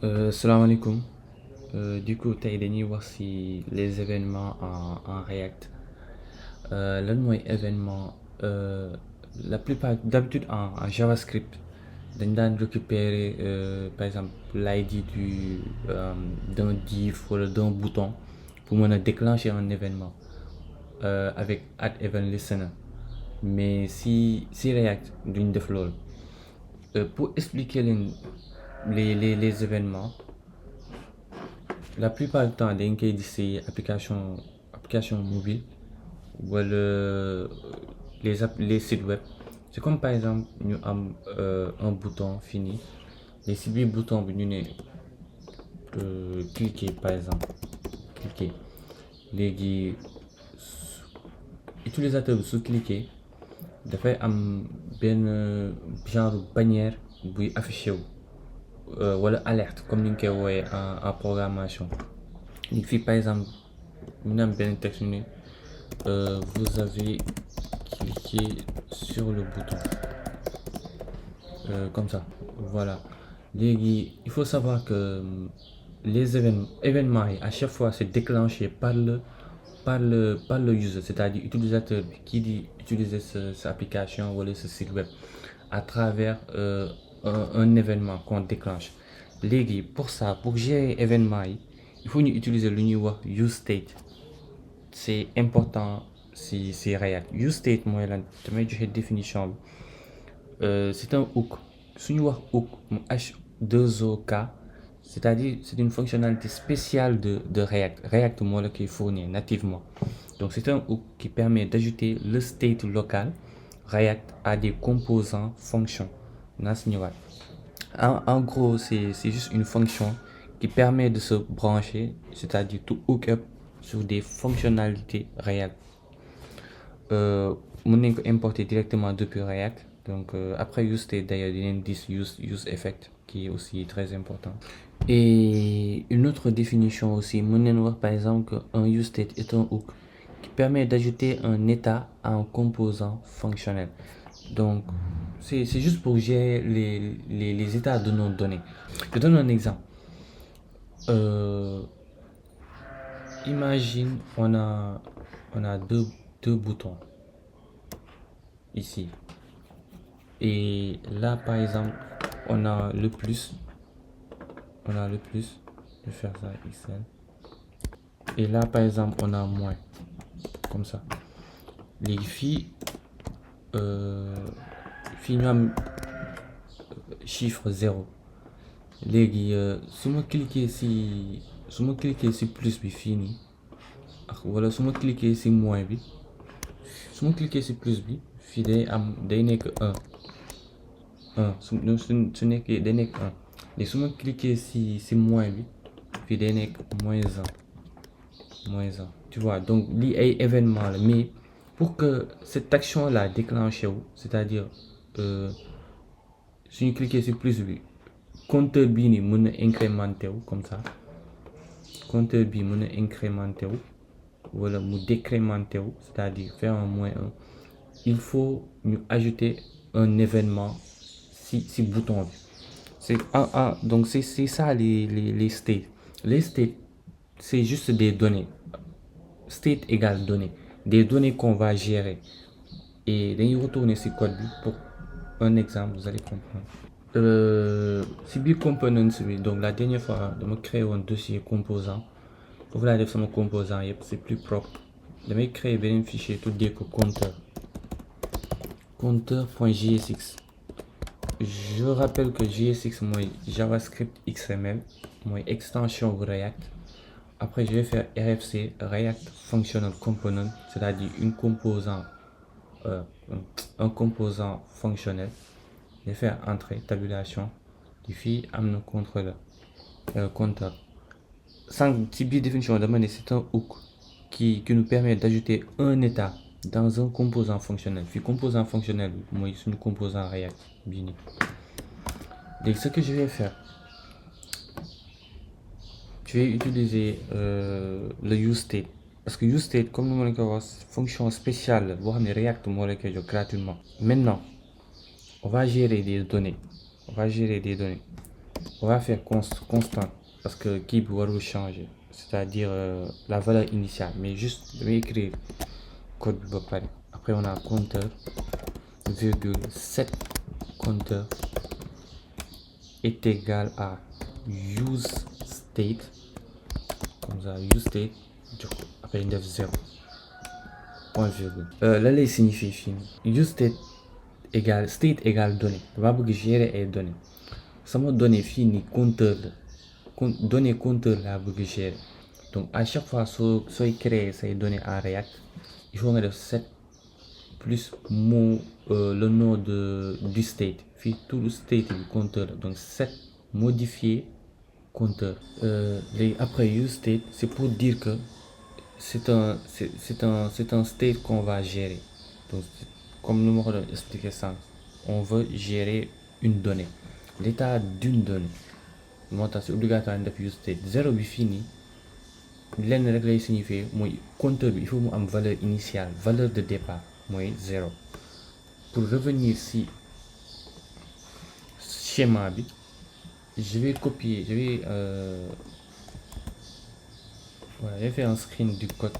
Salam alaikum. Du coup, tey dañuy wax ci les événements en React. Lan mooy événement la plupart d'habitude en JavaScript dañ daan récupérer par exemple l'ID d'un div wala d'un bouton pour mën a déclencher un événement avec @eventListener mais si React duñ def loolu. Pour expliquer leen les événements. La plupart du temps dañ koy gis ci application mobile wala les sites web. C'est comme par exemple ñu am un bouton fini et si biir bouton bi ñu ne cliquer par exemple cliquer léegi utilisateur bi su cliquer dafay am benn genre bannière buy affiché wu wala alerte comme ni ñu koy wooyee en programmation. léegi fii par exemple ñu am benn texte ñu ne vous avez cliqué sur le bouton comme ça voilà. léegi il faut savoir que les événements yi à chaque fois c'est déclenché par le user, c'est-à-dire utilisateur bi kii di utiliser sa application wala ce site web à travers un événement qu'on déclenche. léegi pour ça, pour gérer événement yi il faut ñu utiliser lu ñuy wax useState. c'est important si React. useState mooy lan damay joxe définition bi. C'est un hook su ñu wax hook mu H2OK, c'est-à-dire c'est une fonctionnalité spéciale de React. React moo la koy fournir nativement. Donc c'est un hook qui permet d'ajouter le state local React à des composants fonctions. naa si ñëwaat. En gros c'est juste une fonction qui permet de se brancher, c'est-à-dire to hook up sur des fonctionnalités React. mën nañ ko importer directement depuis React. Donc après useState d'ailleurs dinañ gis useEffect qui est aussi très important. Et une autre définition aussi, mën nañ wax par exemple qu'un useState est un hook qui permet d'ajouter un état à un composant fonctionnel. Donc c'est juste pour gérer les états de nos données. Je donne un exemple. Imagine on a deux boutons ici. Et là par exemple on a le plus. Je vais faire ça XL. Et là par exemple on a moins. Comme ça. léegi fii ñu am chiffre 0. léegi su ma cliquer si plus bi fii nii wala su ma cliquer si moins bi su ma cliquer si plus bi fii day nekk 1 su nekkee day nekk 1 léegi su ma cliquer si moins bi fii day nekk -1 tu vois. donc lii ay événement la mais pour que cette action là déclenché wu, c'est-à-dire suñu cliquer sur plus bi compteur bii nii mën na incrémenté wu comme ça, compteur bii mën na incrémenté wu wala mu décrémenté wu, c'est-à-dire faire un -1. il faut ñu ajouter un événement si bouton bi. Donc c'est ça les states. Les states c'est juste des données. State égale données. Des données qu'on va gérer. Et dañuy retourner ci code bi pour un exemple, vous allez comprendre. ci biir components bi donc la dernière fois dama créé un dossier composant foofu laa def sama composant yëpp c'est plus propre. damay créer beneen fichier tuddee ko compteur.jsx. je rappelle que JSX mooy JavaScript XML mooy extension bu React. Après je vais faire RFC, React Functional Component, c'est-à-dire un composant fonctionnel. Je vais faire entrée, tabulation. Fii am na contrôleur compteur. Si biir définition dama ne c'est un hook qui nous permet d'ajouter un état dans un composant fonctionnel. Fii composant fonctionnel mooy suñu composant React bii nii. Donc ce que je vais faire, je vais utiliser le useState parce que useState comme ni ma leen ko wax fonction spéciale la boo xam ne React moo la koy jox gratuitement. Maintenant on va gérer des données. on va faire constant parce que qui va changer, c'est-à-dire la valeur initiale, mais juste je vais écrire code bi ba pare. Après on a compteur virgule set compteur est égal à use state, comme ça use state après une def 0 point virgule là lay signifie fii use state égale donnée. dama bëgg gérer ay données sama donnée fii nii compteur la données compteur laa bëgg gérer. Donc à chaque fois sooy créer say données en React il faut nga def set plus le nom du state fii tout le state du compteur la. Donc set modifier compteur. Léegi après use state c'est pour dire que c'est un state qu'on va gérer. Donc comme nous m'avons expliqué ça, on veut gérer une donnée, l'état d'une donnée. C'est obligatoire de use state. 0 bi fini lenn rek lay signifier mooy compteur bi il faut mu am valeur initiale, valeur de départ mooy 0. Pour revenir si schéma bi, je vais copier, voilà, je vais faire un screen du code.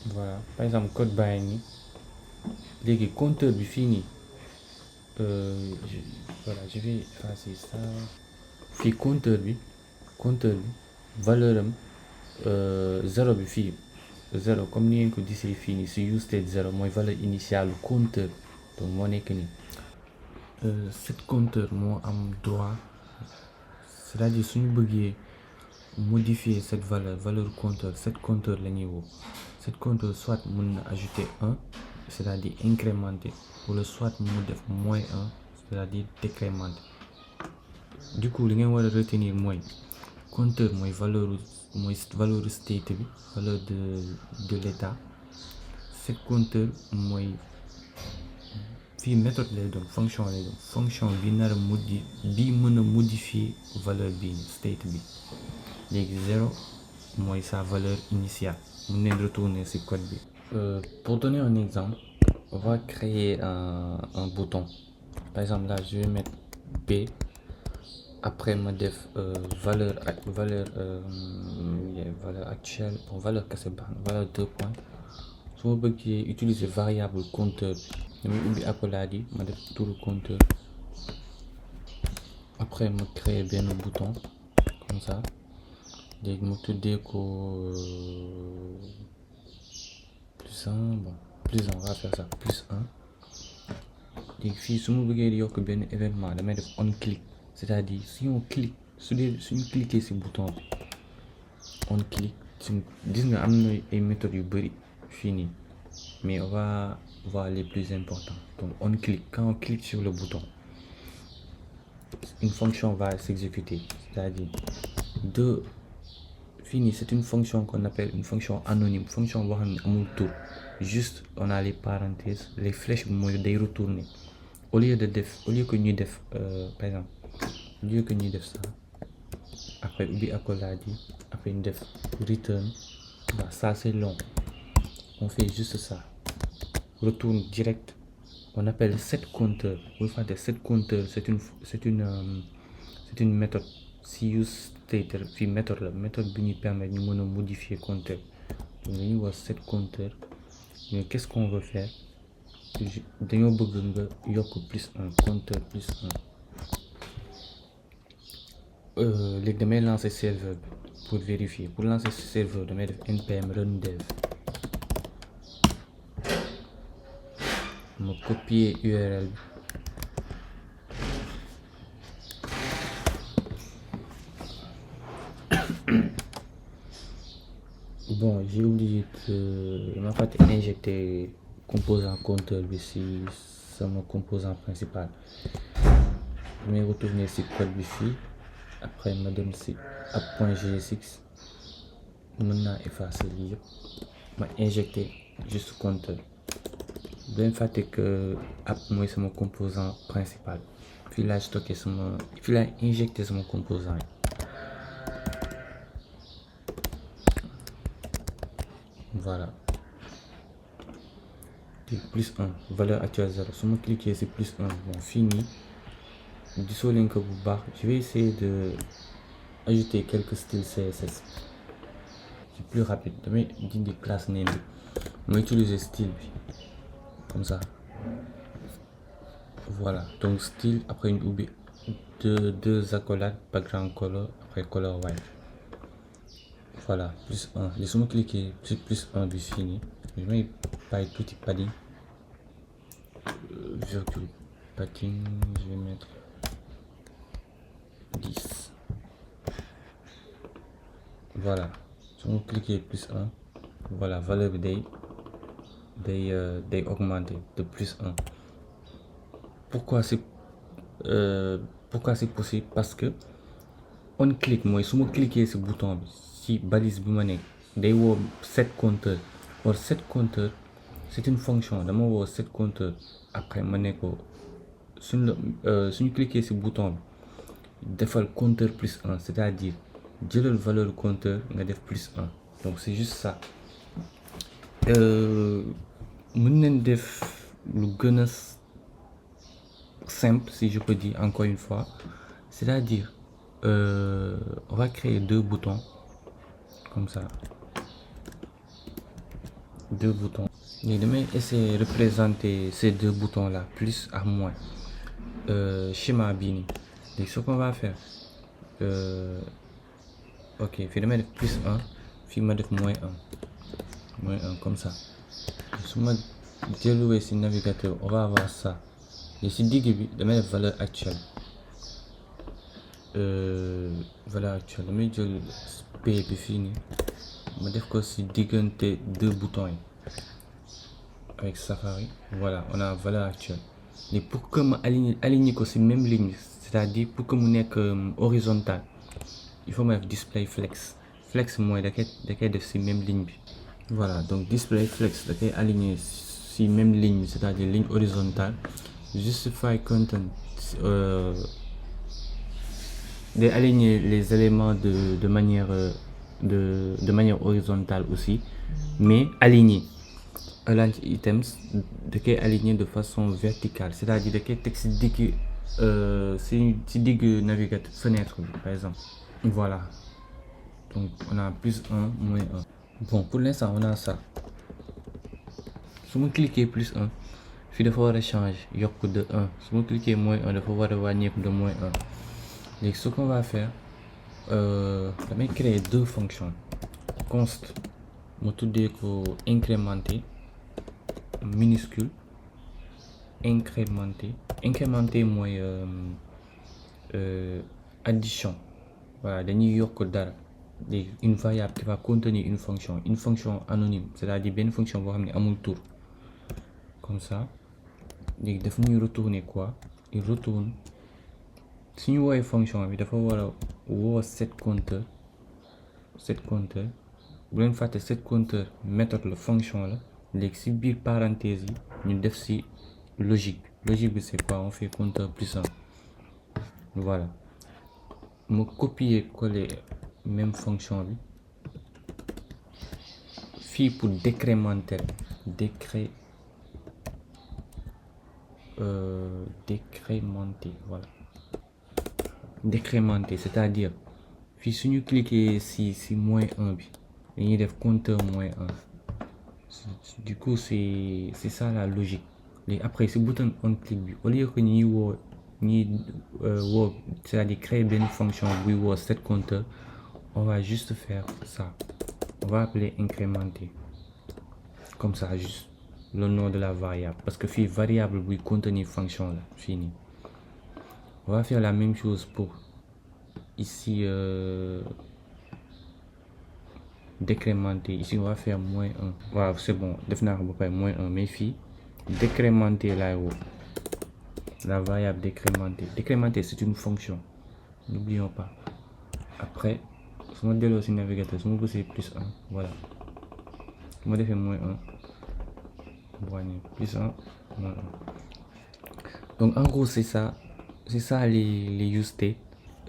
Voilà, par exemple code baa ngi nii léegi compteur bi fii nii voilà, je vais effacer ça. Fii compteur bi valeur am 0 bi fii 0 comme ni ngeen ko gisee fii nii si use state 0 mooy valeur initiale compteur. Donc moo nekk nii cet compteur moo am droit, c'est-à-dire suñu bëggee modifier cette valeur compteur, cet compteur la ñuy woo. Cet compteur soit mën na ajouter 1, c'est-à-dire incrémenter, wala soit mu def moins 1, c'est-à-dire décrémenter. Du coup li ngeen war a retenir mooy compteur mooy valeur state bi, valeur de l'état. Cet compteur mooy fii méthode lay doon, fonction lay doon, fonction bi nar a mën a modifier valeur bi state bi. Léegi 0 mooy sa valeur initiale. Mën nañ retourner ci code bi. Pour donner un exemple, on va créer un bouton. Par exemple là je vais mettre P, après ma def valeur actuelle, bon valeur kese baax na, valeur 2 points. su ma bëggee utiliser variable compteur damay ubbi accolade yi ma def turu compteur, après ma créer benn bouton comme ça. Léegi ma tuddee ko plus 1, bon plus 1, on va faire ça plus 1. Léegi fii su ma bëggee yokk benn événement damay def on click, c'est-à-dire si on clique suñu cliquer ci bouton bi on click gis nga am na ay méthodes yu bari fii nii, mais on va voir les plus importants. Donc on clique, quand on clique sur le bouton une fonction va s'exécuter, c'est-à-dire fini, c'est une fonction qu'on appelle une fonction anonyme, fonction boo xam ne amul tour, juste on a les parenthèses, les flèches bi mooy day retourner au lieu que ñuy def par exemple au lieu que ñuy def ça après ubbi accolade yi après ñu def return. Bah, ça c'est long, on fait juste ça, retourne direct. On appelle set compteur. Vous faites set compteur, c'est une méthode. Si use state fi méthode la, méthode bi ñuy permettre ñu mën a modifier compteur. Donc dañuy wax set compteur, mais qu'est-ce qu'on veut faire? Dañoo bëgg nga yokk plus 1, compteur plus 1. Léegi damay lancer serveur pour vérifier. Pour lancer serveur damay def npm run dev, ma copier URL bi. Bon, j'ai oublié ma fàtte injecter composant compteur bi si sama composant principal. Je vais retourner ci code bi fii, après ma dem ci app.jsx, mën naa effacer lii yëpp, ma injecter juste compteur. Bu leen fàtte que app mooy sama composant principal, fii laa stocké fii laa injecté sama composant yi. Voilà. Plus 1, valeur actuelle 0. Si je clique sur plus 1, bon, fini. gisoo leen ko bu baax. Je vais essayer de ajouter quelques styles CSS. C'est plus rapide. damay dindi classe name bi ma utiliser style bi comme ça. Voilà, donc style, après une ubbi deux accolades, background color, après color white. Voilà, plus 1. Laissez-moi cliquer sur plus 1 du fini. Je vais pas tout padding. Virgule padding, je vais mettre 10. Voilà, si on clique plus 1, voilà, valeur day augmenté de plus 1. Pourquoi c'est possible? Parce que on clique, moi, si je clique sur le bouton, si balise bi ma nekk day woo set compteur. Or set compteur c'est une fonction, dama woo set compteur après ma ne ko suñu cliquer sur le bouton bi defal compteur plus 1, c'est-à-dire jëlal valeur compteur nga def plus 1. Donc c'est juste ça. Mën nañ def lu gën a simple, si je peux dire encore une fois, c'est-à-dire on va créer deux boutons comme ça, deux boutons. Et demain essayer de représenter ces deux boutons là, plus à moins, schéma bini. Donc ce qu'on va faire, ok, puis demain plus 1, puis ma def moins 1 comme ça. Si ma délouer sur navigateur, on va avoir ça. Et si digg demain valeur actuelle. Valeur actuelle, damay jël P bi fii nii ma def ko ci diggante deux boutons yi avec Safari. Voilà, on a valeur actuelle. Et pour que ma aligner ko ci même ligne, c'est-à-dire pour que mu nekk horizontal, il faut mettre display flex. Flex mooy da koy def ci même ligne bi. Voilà, donc display flex da koy aligner ci même ligne, c'est-à-dire ligne horizontale. Justify content d'aligner les éléments de manière horizontale aussi, mais aligner align items da koy aligner de façon verticale, c'est-à-dire da koy teg ci digg navigateur fenêtre bi, par exemple. Voilà, donc on a plus 1 moins 1. Bon, pour l'instant on a ça. Si on clique plus 1, fii dafa war a changer yokk de 1. Si on clique moins 1, dafa war a wàññeeku de moins 1. Donc ce qu'on va faire, damay créer deux fonctions. Const ma tuddee ko incrémenter minuscule, incrémenter mooy addition. Voilà, dañuy yokk dara. Une variable qui va contenir une fonction anonyme, c'est-à-dire benn fonction boo xam ne amul tour, comme ça. léegi daf ñuy retourner quoi? Il retourne suñu woowee fonction bi dafa war a woo set compteur. Bu leen fàtte set compteur méthode la, fonction la. léegi si biir parenthèse yi ñu def si logique bi c'est quoi? On fait compteur plus 1. Voilà, ma copier coller même fonction bi fii pour décrémenter voilà, décrémenter, c'est-à-dire fii suñu cliquer si moins 1 bi dañuy def compteur moins 1. Du coup c'est ça la logique. léegi après si bouton on click bi, au lieu que ñuy woo c'est-à-dire créer benn fonction buy woo set compteur, on va juste faire ça. On va appeler incrémenter comme ça, juste le nom de la variable, parce que fii variable buy contenir fonction la fini. On va faire la même chose pour ici, décrémenter. Ici on va faire moins 1. Voilà, c'est bon, def naa ko ba pare moins 1, mais fii décrémenter laay woo la variable décrémenter c'est une fonction, n'oublions pas. Après su ma delloo si navigateur, su ma bësee plus 1, voilà, su ma defee moins 1 plus 1 moins 1. Donc en gros c'est ça les use state.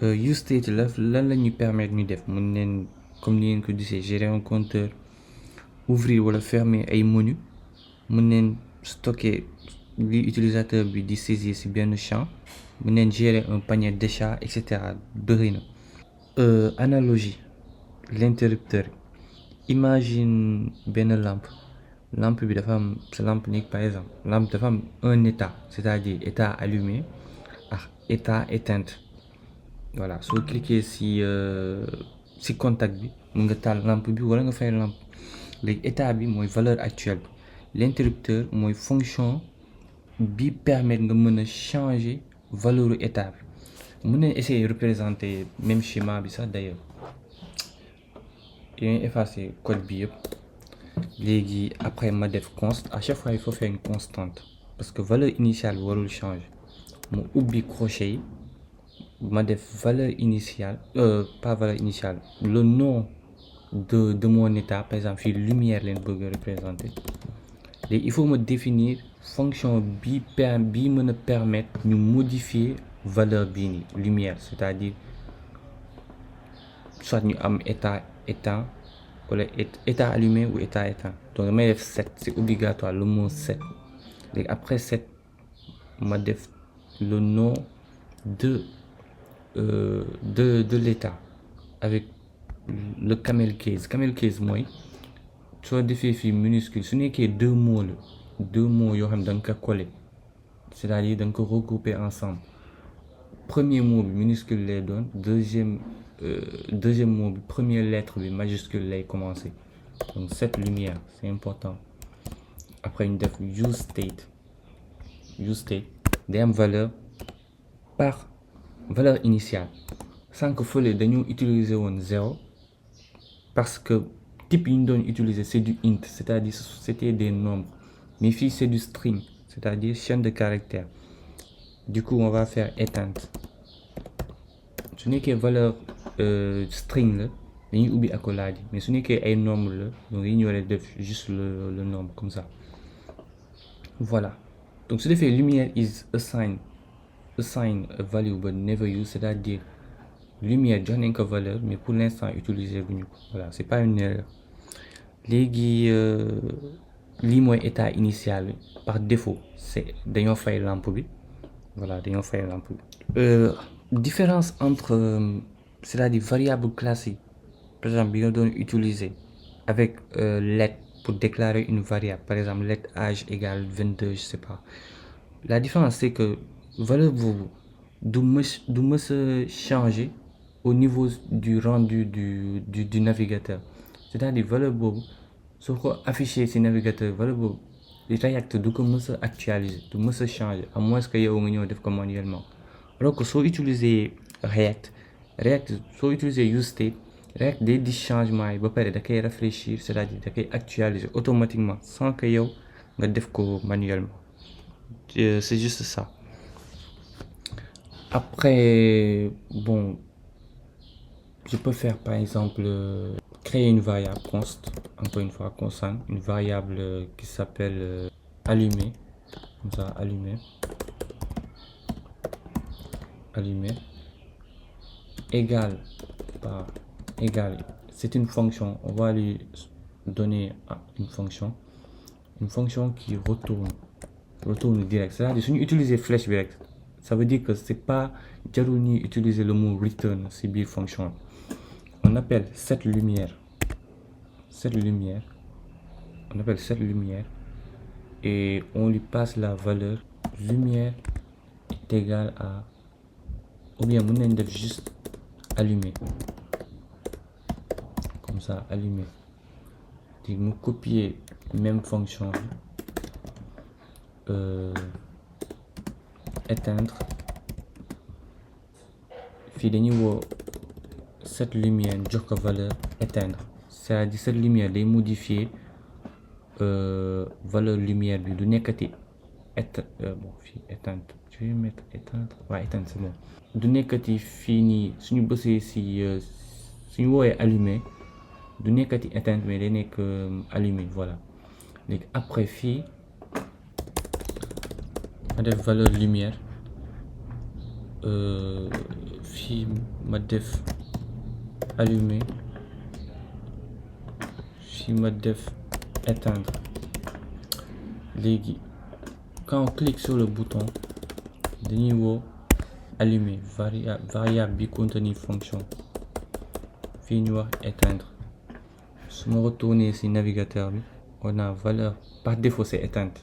Use state lan la ñuy permettre ñu def, mën neen comme ni ngeen ko gisee gérer un compteur, ouvrir wala fermer ay menu, mën neen stocker li utilisateur bi di saisir ci benn champ, mën nañ gérer un panier d'achat et cetera bëri na. Analogie l'interrupteur. Imagine benn lampe bi dafa am sa lampe nekk par exemple lampe dafa am un état, c'est-à-dire état allumé ak état éteinte. Voilà soo cliquer si contact bi mën nga taal lampe bi wala nga fay lampe. léegi état bi mooy valeur actuelle bi, l'interrupteur mooy fonction bi permettre nga mën a changer valeur état bi. mën nañ essayer représenter même schéma bi sax d'ailleurs. dañuy effacer code bi yëpp. léegi après ma def const à chaque fois il faut faire une constante parce que valeur initiale bi warul changer. mu ubbi crochet yi ma def valeur initiale pas valeur initiale, le nom de mon état. Par exemple fii lumière leen bëgg a représenter. léegi il faut me définir fonction bi mën a permettre ñu modifier valeur bii nii lumière, c'est-à-dire soit ñu am état éteint wala état allumé ou état éteint. donc damay def 7, c'est obligatoire le mot 7. léegi après 7 ma def le nom de l'état avec le camel case. Camel case mooy soo defee fii minuscule su nekkee deux mots yoo xam ne da nga ko coller, c'est-à-dire da nga ko regrouper ensemble. premier mot bi minuscule lay doon, deuxième mot bi première lettre bi majuscule lay commencer. donc cette lumière c'est important. après ñu def use state day am valeur par valeur initiale. sànq fële dañoo utiliser woon 0 parce que type yi ñu doon utiliser c'est du int, c'est-à-dire c'était des nombres, mais fii c'est du string, c'est-à-dire chaîne de caractères. du coup on va faire éteinte. su nekkee valeur string la dañuy ubbi accolade yi, mais su nekkee ay nombre la donc yi ñu war a def juste le nombre comme ça. voilà donc su defee lumière is assign a value but never use, c'est-à-dire lumière jox nañ ko valeur mais pour l'instant utiliser bu ñu ko. voilà c'est pas une erreur. léegi lii mooy état initial bi par défaut c'est dañoo fay lampe bi. voilà dañoo fay lampe bi. différence entre c'est-à-dire variable classique par exemple bi nga doon utiliser avec let pour déclarer une variable, par exemple let âge égale 22, je sais pas. la différence c'est que valeur boobu du mës a changer au niveau du rendu du navigateur. c'est-à-dire valeur boobu soo ko affiché ci navigateur valeur boobu React du ko mës a actualiser, du mës a changer à moins que yow nga ñëw def ko manuellement. alors que soo utiliser React soo utiliser useState, React day di changement yi ba pare da koy rafraîchir, c'est-à-dire da koy actualiser automatiquement sans que yow nga def ko manuellement. c'est juste ça. après bon je peux faire par exemple créer une variable const, encore une fois constant, une variable qui s'appelle allumé, comme ça allumé égale c'est une fonction, on va lui donner une fonction qui retourne direct, c'est-à-dire si ñu utiliser flèche bi rek ça veut dire que c'est pas jarul ñuy utiliser le mot return ci biir fonction. on appelle cette lumière et on lui passe la valeur lumière est égale à, ou bien mën nañ def juste allumé comme ça allumé. di mu copier même fonction éteindre fii dañuy woo cette lumière jox ko valeur éteindre, c'est-à-dire cette lumière day modifier valeur lumière bi du nekkati bon fii éteinte, je vais mettre éteindre, waaw éteindre c'est bon. du nekkati fii nii suñu bësee si suñu woowee allumé du nekkati éteinte mais day nekk allumé. voilà léegi après fii ma def valeur lumière, fii ma def allumé, fii ma def éteindre. léegi quand on clique sur le bouton dañuy woo Allumer, variable bi contenir fonction. Fii ñu wax éteindre. su ma retourner ci navigateur bi on a valeur par défaut c'est éteinte.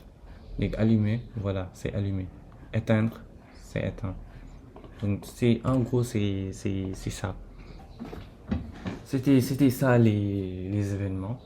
léegi allumer, voilà, c'est allumé. Éteindre, c'est éteint. Donc c'est en gros c'est ça. C'était ça les événements.